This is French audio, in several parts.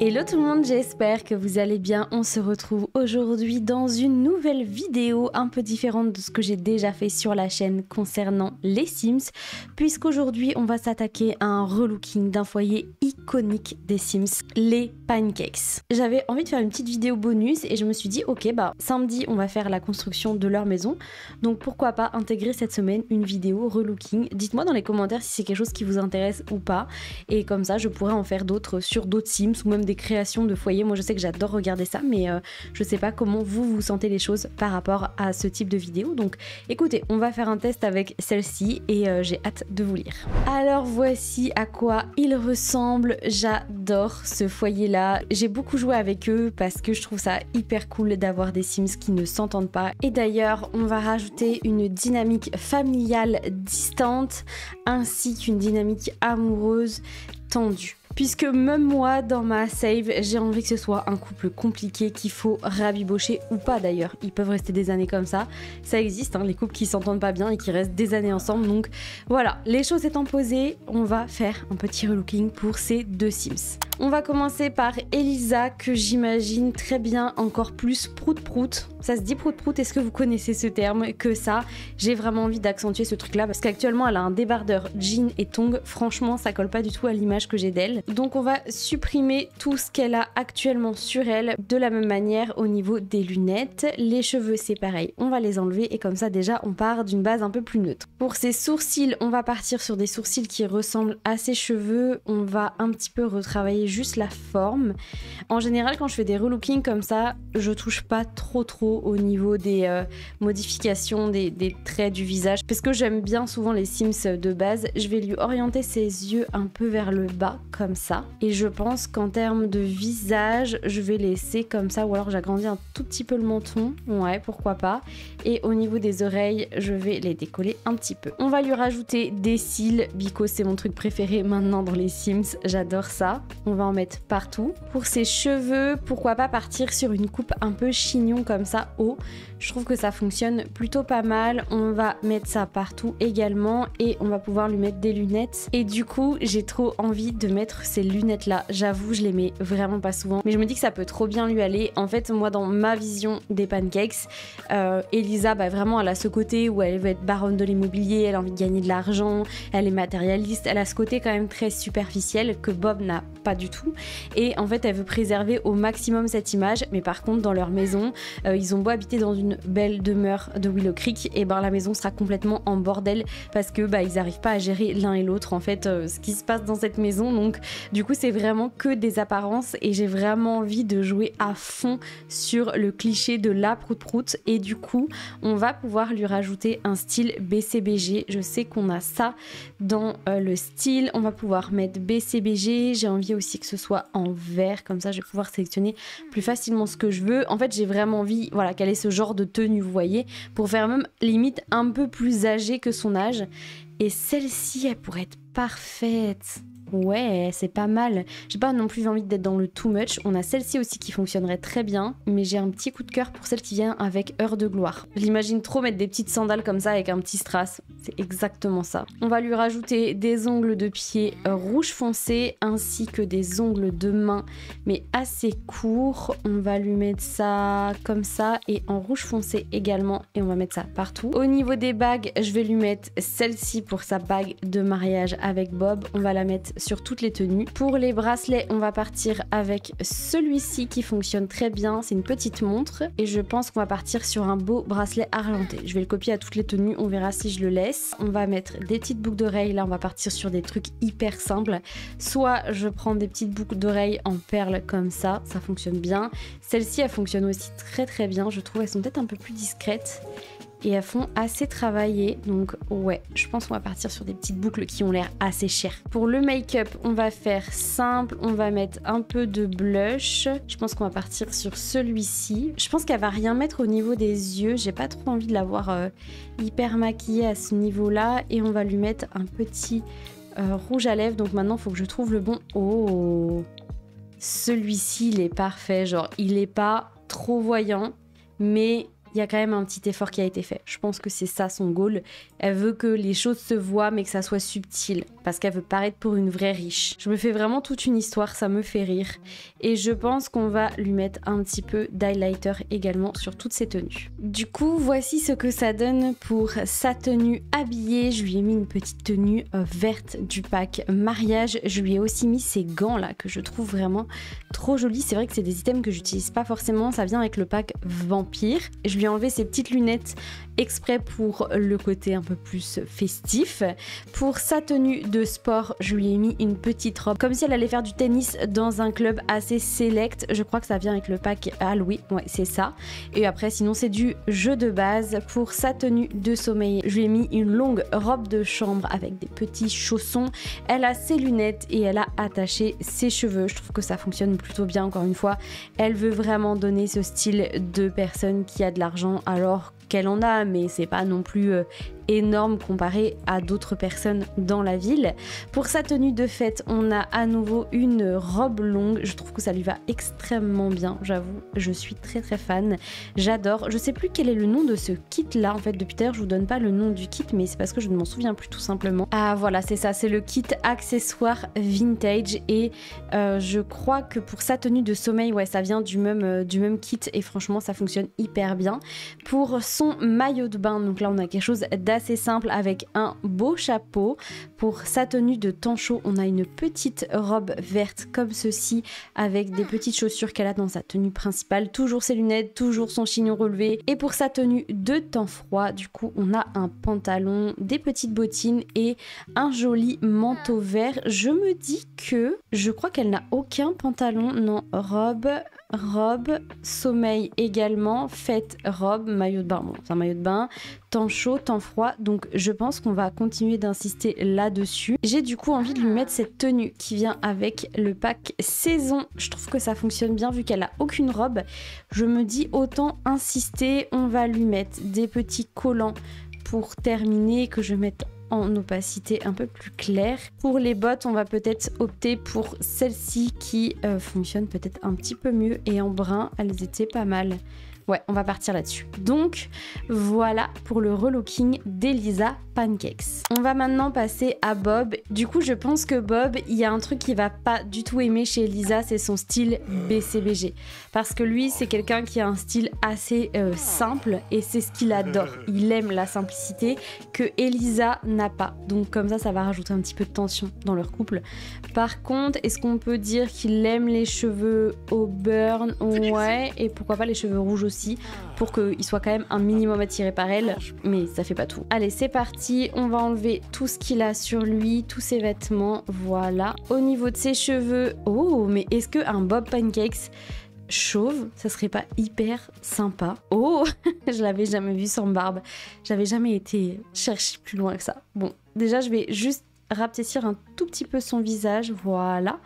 Hello tout le monde, j'espère que vous allez bien. On se retrouve aujourd'hui dans une nouvelle vidéo un peu différente de ce que j'ai déjà fait sur la chaîne concernant les Sims, puisqu'aujourd'hui on va s'attaquer à un relooking d'un foyer iconique des Sims, les Pancakes. J'avais envie de faire une petite vidéo bonus et je me suis dit ok bah samedi on va faire la construction de leur maison, donc pourquoi pas intégrer cette semaine une vidéo relooking. Dites-moi dans les commentaires si c'est quelque chose qui vous intéresse ou pas, et comme ça je pourrais en faire d'autres sur d'autres Sims ou même des créations de foyers. Moi je sais que j'adore regarder ça, mais je sais pas comment vous sentez les choses par rapport à ce type de vidéo. Donc écoutez, on va faire un test avec celle-ci et j'ai hâte de vous lire. Alors voici à quoi il ressemble. J'adore ce foyer là. J'ai beaucoup joué avec eux parce que je trouve ça hyper cool d'avoir des Sims qui ne s'entendent pas. Et d'ailleurs on va rajouter une dynamique familiale distante ainsi qu'une dynamique amoureuse tendue. Puisque même moi, dans ma save, j'ai envie que ce soit un couple compliqué qu'il faut rabibocher ou pas d'ailleurs. Ils peuvent rester des années comme ça. Ça existe, hein, les couples qui s'entendent pas bien et qui restent des années ensemble. Donc voilà, les choses étant posées, on va faire un petit relooking pour ces deux Sims. On va commencer par Elisa, que j'imagine très bien encore plus prout-prout. Ça se dit prout-prout, est-ce que vous connaissez ce terme? Que ça, j'ai vraiment envie d'accentuer ce truc-là parce qu'actuellement elle a un débardeur jean et tongs. Franchement, ça colle pas du tout à l'image que j'ai d'elle. Donc on va supprimer tout ce qu'elle a actuellement sur elle. De la même manière au niveau des lunettes, les cheveux c'est pareil, on va les enlever et comme ça déjà on part d'une base un peu plus neutre. Pour ses sourcils, on va partir sur des sourcils qui ressemblent à ses cheveux. On va un petit peu retravailler juste la forme. En général quand je fais des relookings comme ça, je touche pas trop au niveau des modifications des traits du visage parce que j'aime bien souvent les Sims de base. Je vais lui orienter ses yeux un peu vers le bas comme ça, et je pense qu'en termes de visage je vais laisser comme ça, ou alors j'agrandis un tout petit peu le menton, ouais pourquoi pas, et au niveau des oreilles je vais les décoller un petit peu. On va lui rajouter des cils, Bico c'est mon truc préféré maintenant dans les Sims, j'adore ça. On va en mettre partout. Pour ses cheveux, pourquoi pas partir sur une coupe un peu chignon comme ça haut, je trouve que ça fonctionne plutôt pas mal. On va mettre ça partout également et on va pouvoir lui mettre des lunettes, et du coup j'ai trop envie de mettre ces lunettes là, j'avoue je les mets vraiment pas souvent mais je me dis que ça peut trop bien lui aller. En fait moi dans ma vision des Pancakes, Elisa bah vraiment elle a ce côté où elle veut être baronne de l'immobilier, elle a envie de gagner de l'argent, elle est matérialiste, elle a ce côté quand même très superficiel que Bob n'a pas du tout, et en fait elle veut préserver au maximum cette image. Mais par contre dans leur maison, ils ont beau habiter dans une belle demeure de Willow Creek, et ben la maison sera complètement en bordel parce que bah ils arrivent pas à gérer l'un et l'autre en fait ce qui se passe dans cette maison. Donc du coup c'est vraiment que des apparences et j'ai vraiment envie de jouer à fond sur le cliché de la prout-prout, et du coup on va pouvoir lui rajouter un style BCBG. Je sais qu'on a ça dans le style, on va pouvoir mettre BCBG. J'ai envie aussi que ce soit en vert, comme ça je vais pouvoir sélectionner plus facilement ce que je veux. En fait j'ai vraiment envie, voilà, qu'elle ait ce genre de tenue, vous voyez, pour faire même limite un peu plus âgée que son âge. Et celle-ci elle pourrait être parfaite. Ouais, c'est pas mal. J'ai pas non plus envie d'être dans le too much. On a celle-ci aussi qui fonctionnerait très bien, mais j'ai un petit coup de cœur pour celle qui vient avec Heure de gloire. Je l'imagine trop mettre des petites sandales comme ça avec un petit strass. C'est exactement ça. On va lui rajouter des ongles de pied rouge foncé ainsi que des ongles de main mais assez courts. On va lui mettre ça comme ça et en rouge foncé également, et on va mettre ça partout. Au niveau des bagues, je vais lui mettre celle-ci pour sa bague de mariage avec Bob. On va la mettre sur toutes les tenues. Pour les bracelets, on va partir avec celui-ci qui fonctionne très bien. C'est une petite montre et je pense qu'on va partir sur un beau bracelet argenté. Je vais le copier à toutes les tenues, on verra si je le laisse. On va mettre des petites boucles d'oreilles. Là, on va partir sur des trucs hyper simples. Soit je prends des petites boucles d'oreilles en perles comme ça fonctionne bien. Celles-ci, elles fonctionnent aussi très bien. Je trouve elles sont peut-être un peu plus discrètes et elles font assez travailler, donc ouais, je pense qu'on va partir sur des petites boucles qui ont l'air assez chères. Pour le make-up, on va faire simple, on va mettre un peu de blush. Je pense qu'on va partir sur celui-ci. Je pense qu'elle va rien mettre au niveau des yeux, j'ai pas trop envie de la voir hyper maquillée à ce niveau-là, et on va lui mettre un petit rouge à lèvres. Donc maintenant, il faut que je trouve le bon. Oh, celui-ci, il est parfait, genre il est pas trop voyant, mais il y a quand même un petit effort qui a été fait. Je pense que c'est ça son goal. Elle veut que les choses se voient mais que ça soit subtil parce qu'elle veut paraître pour une vraie riche. Je me fais vraiment toute une histoire, ça me fait rire. Et je pense qu'on va lui mettre un petit peu d'highlighter également sur toutes ses tenues. Du coup, voici ce que ça donne pour sa tenue habillée. Je lui ai mis une petite tenue verte du pack mariage. Je lui ai aussi mis ces gants là que je trouve vraiment trop jolis. C'est vrai que c'est des items que j'utilise pas forcément. Ça vient avec le pack vampire. Je lui ai enlevé ses petites lunettes exprès pour le côté un peu plus festif. Pour sa tenue de sport, je lui ai mis une petite robe comme si elle allait faire du tennis dans un club assez select. Je crois que ça vient avec le pack Halloween, ouais c'est ça. Et après sinon c'est du jeu de base. Pour sa tenue de sommeil, je lui ai mis une longue robe de chambre avec des petits chaussons. Elle a ses lunettes et elle a attaché ses cheveux. Je trouve que ça fonctionne plutôt bien encore une fois. Elle veut vraiment donner ce style de personne qui a de l'argent alors qu'elle en a, mais c'est pas non plus énorme comparé à d'autres personnes dans la ville. Pour sa tenue de fête, on a à nouveau une robe longue. Je trouve que ça lui va extrêmement bien, j'avoue. Je suis très fan. J'adore. Je sais plus quel est le nom de ce kit là. En fait, depuis tout à l'heure, je vous donne pas le nom du kit, mais c'est parce que je ne m'en souviens plus tout simplement. Ah voilà, c'est ça. C'est le kit accessoire vintage et je crois que pour sa tenue de sommeil, ouais, ça vient du même kit et franchement, ça fonctionne hyper bien. Pour son maillot de bain, donc là, on a quelque chose d'assez simple avec un beau chapeau. Pour sa tenue de temps chaud, on a une petite robe verte comme ceci avec des petites chaussures qu'elle a dans sa tenue principale, toujours ses lunettes, toujours son chignon relevé. Et pour sa tenue de temps froid, du coup on a un pantalon, des petites bottines et un joli manteau vert. Je me dis que je crois qu'elle n'a aucun pantalon, non, robe, sommeil également, fête, robe, maillot de bain, bon c'est un maillot de bain, temps chaud, temps froid, donc je pense qu'on va continuer d'insister là-dessus. J'ai du coup envie de lui mettre cette tenue qui vient avec le pack saison. Je trouve que ça fonctionne bien vu qu'elle a aucune robe. Je me dis autant insister, on va lui mettre des petits collants pour terminer, que je mette en opacité un peu plus claire. Pour les bottes, on va peut-être opter pour celle-ci qui fonctionne peut-être un petit peu mieux et en brun, elles étaient pas mal. Ouais, on va partir là-dessus. Donc, voilà pour le relooking d'Elisa Pancakes. On va maintenant passer à Bob. Du coup, je pense que Bob, il y a un truc qu'il va pas du tout aimer chez Elisa, c'est son style BCBG. Parce que lui, c'est quelqu'un qui a un style assez simple et c'est ce qu'il adore. Il aime la simplicité que Elisa n'a pas. Donc comme ça va rajouter un petit peu de tension dans leur couple. Par contre, est-ce qu'on peut dire qu'il aime les cheveux au burn? Ouais, et pourquoi pas les cheveux rouges aussi, pour qu'il soit quand même un minimum attiré par elle, mais ça fait pas tout. Allez, c'est parti, on va enlever tout ce qu'il a sur lui, tous ses vêtements, voilà. Au niveau de ses cheveux, oh, mais est-ce qu'un Bob Pancakes chauve, ça serait pas hyper sympa? Oh, je l'avais jamais vu sans barbe, j'avais jamais été chercher plus loin que ça. Bon, déjà je vais juste rapetissir un tout petit peu son visage, voilà,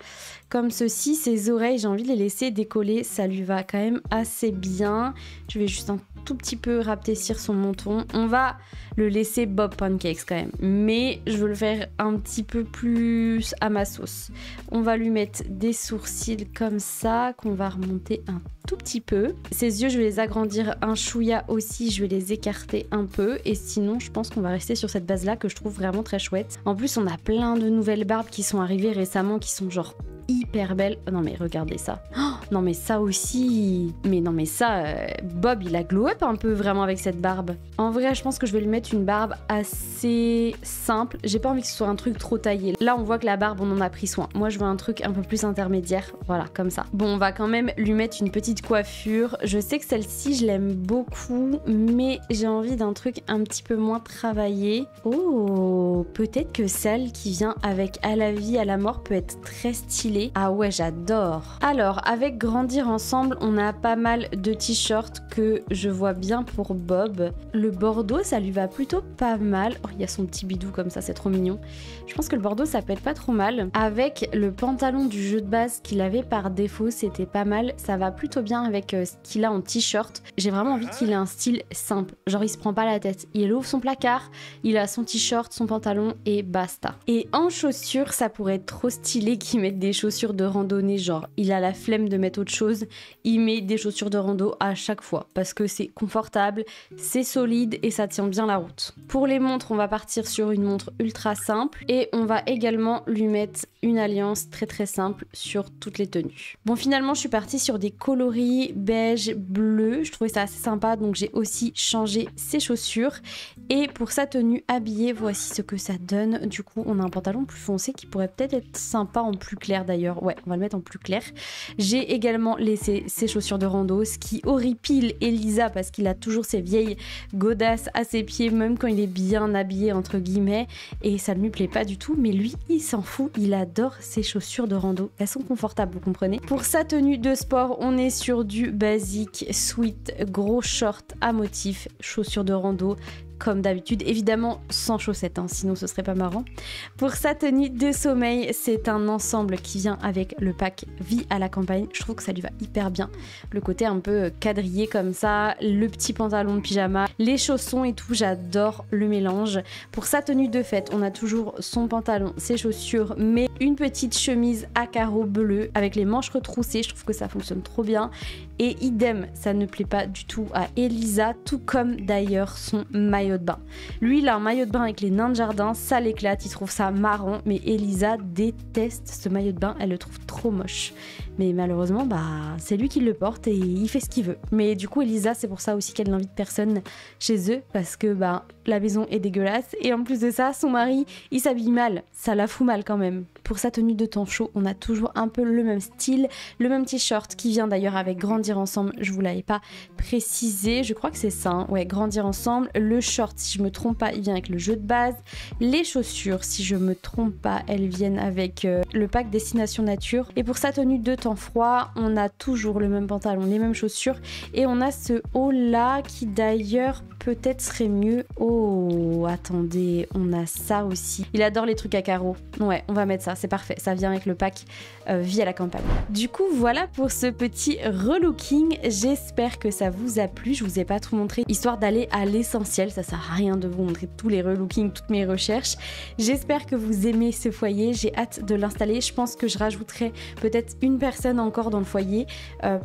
comme ceci. Ses oreilles, j'ai envie de les laisser décoller, ça lui va quand même assez bien. Je vais juste un tout petit peu rapetissir son menton. On va le laisser Bob Pancakes quand même, mais je veux le faire un petit peu plus à ma sauce. On va lui mettre des sourcils comme ça, qu'on va remonter un tout petit peu. Ses yeux, je vais les agrandir un chouïa aussi, je vais les écarter un peu, et sinon je pense qu'on va rester sur cette base là que je trouve vraiment très chouette. En plus on a plein de nouvelles barbes qui sont arrivées récemment qui sont genre hyper belle. Oh non mais regardez ça. Oh, non mais ça aussi. Mais non mais ça, Bob il a glow up un peu vraiment avec cette barbe. En vrai je pense que je vais lui mettre une barbe assez simple. J'ai pas envie que ce soit un truc trop taillé. Là on voit que la barbe on en a pris soin. Moi je veux un truc un peu plus intermédiaire. Voilà comme ça. Bon on va quand même lui mettre une petite coiffure. Je sais que celle-ci je l'aime beaucoup, mais j'ai envie d'un truc un petit peu moins travaillé. Oh, peut-être que celle qui vient avec À la vie, à la mort peut être très stylée. Ah ouais, j'adore. Alors, avec Grandir ensemble, on a pas mal de t-shirts que je vois bien pour Bob. Le bordeaux, ça lui va plutôt pas mal. Oh, il y a son petit bidou comme ça, c'est trop mignon. Je pense que le bordeaux, ça peut être pas trop mal. Avec le pantalon du jeu de base qu'il avait par défaut, c'était pas mal. Ça va plutôt bien avec ce qu'il a en t-shirt. J'ai vraiment envie qu'il ait un style simple. Genre, il se prend pas la tête. Il ouvre son placard, il a son t-shirt, son pantalon et basta. Et en chaussures, ça pourrait être trop stylé qu'ils mettent des chaussures chaussures de randonnée, genre il a la flemme de mettre autre chose, il met des chaussures de rando à chaque fois parce que c'est confortable, c'est solide et ça tient bien la route. Pour les montres, on va partir sur une montre ultra simple et on va également lui mettre une alliance très simple sur toutes les tenues. Bon, finalement je suis partie sur des coloris beige, bleu, je trouvais ça assez sympa, donc j'ai aussi changé ses chaussures. Et pour sa tenue habillée, voici ce que ça donne. Du coup, on a un pantalon plus foncé qui pourrait peut-être être sympa en plus clair d'ailleurs. Ouais, on va le mettre en plus clair. J'ai également laissé ses chaussures de rando, ce qui horripile Elisa parce qu'il a toujours ses vieilles godasses à ses pieds, même quand il est bien habillé entre guillemets. Et ça ne lui plaît pas du tout, mais lui, il s'en fout. Il adore ses chaussures de rando. Elles sont confortables, vous comprenez. Pour sa tenue de sport, on est sur du basique, sweat, gros short à motif, chaussures de rando. Comme d'habitude, évidemment sans chaussettes, hein, sinon ce serait pas marrant. Pour sa tenue de sommeil, c'est un ensemble qui vient avec le pack Vie à la campagne. Je trouve que ça lui va hyper bien. Le côté un peu quadrillé comme ça, le petit pantalon de pyjama, les chaussons et tout, j'adore le mélange. Pour sa tenue de fête, on a toujours son pantalon, ses chaussures, mais une petite chemise à carreaux bleus avec les manches retroussées. Je trouve que ça fonctionne trop bien. Et idem, ça ne plaît pas du tout à Elisa, tout comme d'ailleurs son maillot de bain. Lui, il a un maillot de bain avec les nains de jardin, ça l'éclate, il trouve ça marrant, mais Elisa déteste ce maillot de bain, elle le trouve trop moche. Mais malheureusement, c'est lui qui le porte et il fait ce qu'il veut. Mais du coup, Elisa, c'est pour ça aussi qu'elle n'invite personne chez eux, parce que la maison est dégueulasse. Et en plus de ça, son mari, il s'habille mal. Ça la fout mal quand même. Pour sa tenue de temps chaud, on a toujours un peu le même style, le même t-shirt qui vient d'ailleurs avec Grandir Ensemble. Je vous l'avais pas précisé, je crois que c'est ça. Hein. Ouais, Grandir Ensemble. Le short, si je me trompe pas, il vient avec le jeu de base. Les chaussures, si je me trompe pas, elles viennent avec le pack Destination Nature. Et pour sa tenue de temps froid, on a toujours le même pantalon, les mêmes chaussures et on a ce haut là qui d'ailleurs peut-être serait mieux. Oh, attendez, on a ça aussi. Il adore les trucs à carreaux. Ouais, on va mettre ça, c'est parfait. Ça vient avec le pack Vie à la campagne. Du coup, voilà pour ce petit relooking. J'espère que ça vous a plu. Je vous ai pas tout montré, histoire d'aller à l'essentiel. Ça sert à rien de vous montrer tous les relookings, toutes mes recherches. J'espère que vous aimez ce foyer. J'ai hâte de l'installer. Je pense que je rajouterai peut-être une personne encore dans le foyer.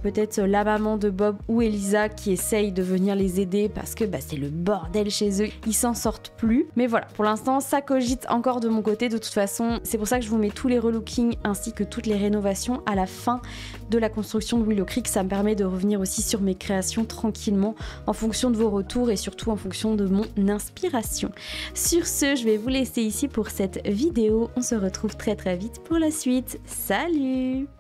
Peut-être la maman de Bob ou Elisa qui essaye de venir les aider parce que c'est le bordel chez eux. Ils s'en sortent plus. Mais voilà, pour l'instant, ça cogite encore de mon côté. De toute façon, c'est pour ça que je vous mets tous les relookings ainsi que toutes les rénovations à la fin de la construction de Willow Creek. Ça me permet de revenir aussi sur mes créations tranquillement en fonction de vos retours et surtout en fonction de mon inspiration. Sur ce, je vais vous laisser ici pour cette vidéo. On se retrouve très vite pour la suite. Salut!